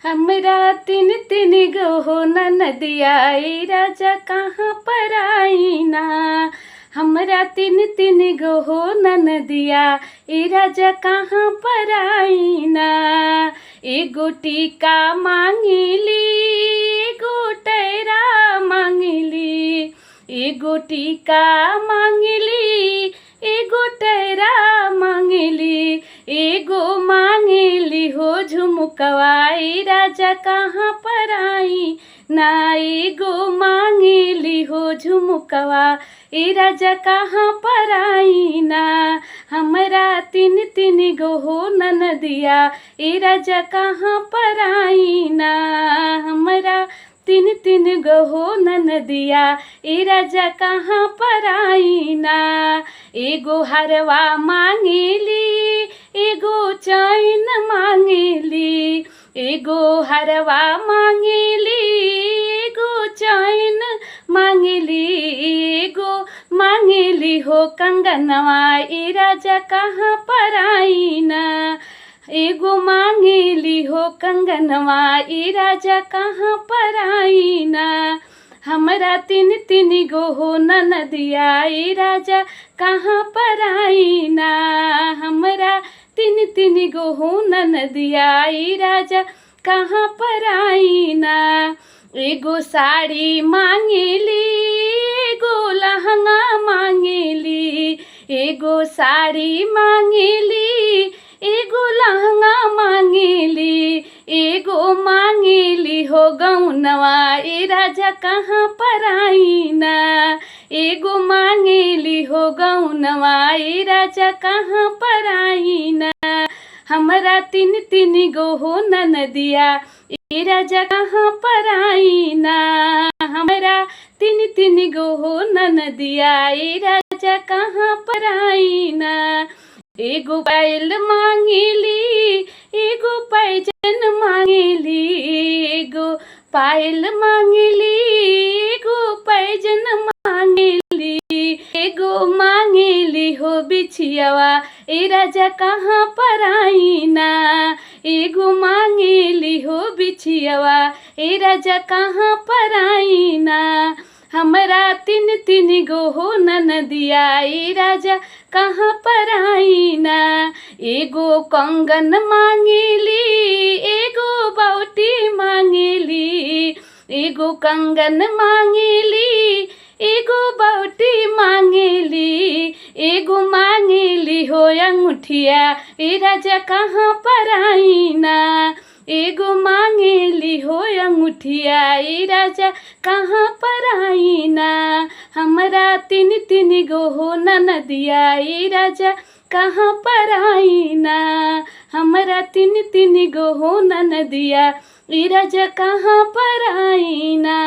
हमरा तीन तीन गो हो ननदिया ई राजा कहाँ पर आई ना। हमरा तीन तीन गो हो ननदिया ई राजा कहाँ पर आई ना। एगो टीका मांगिली एगो टैरा मांगिली, एगो टीका मांगिली एगो टैरा मांगिली, एगो मांगिली हो झुमकवा ई राजा कहाँ पर आई ना। एगो मांगिली हो झुमकवा ई राजा कहाँ पर आई ना। हमरा तीन तीन गो हो ननदिया ई राजा कहाँ पर आई ना। हमरा तीन तीन गो हो ननदिया ई राजा कहाँ पर आई ना। एगो हरवा मांगिली एगो चैन मांगिली, एगो हरवा मांगिली एगो चैन मांगिली, एगो मांगिली हो कंगनवा ई राजा कहाँ पर आई ना। एगो मांगिली हो कंगनवा ई राजा कहाँ पर आई ना। हमरा तीन तीन गो हो ननदिया ई राजा कहाँ पर आई ना। हमरा तीन तीन गो हो ननदिया ई राजा कहाँ पर आई ना। एगो साड़ी मांगिली एगो लहंगा मांगिली, एगो साड़ी मांगिली एगो लहंगा मांगिली, एगो मांगिली हो गौनवा ई राजा कहाँ पर आई ना। एगो मांगिली हो गौनवा ई राजा कहाँ पर आई ना। हमरा तीन तीन गो हो ननदिया ई राजा कहाँ पर आई ना। हमरा तीन तीन गो हो ननदिया ई राजा कहाँ पर आई ना। एगो पायल मांगिली एगो पैजन मांगिली, एगो पायल मांगिली एगो पैजन मांगिली, एगो मांगिली हो बिछियावा ई राजा कहाँ पर आई ना। एगो मांगिली हो बिछियावा ई राजा कहाँ पर आई ना। हमरा तीन तीन गो हो ननदिया ई राजा कहाँ पर आई ना। एगो कंगन मांगिली एगो बाउटी मांगिली, एगो कंगन मांगिली एगो बाउटी मांगिली, एगो मांगिली हो अंगूठिया ई राजा कहाँ पर आई ना। एगो मांगिली हो अंगूठिया ई राजा कहाँ पर आई ना। हमरा तीन तीन गो हो ननदिया ई राजा कहाँ पर आई ना। हमरा तीन तीन गो हो ननदिया ई राजा कहाँ पर आई ना।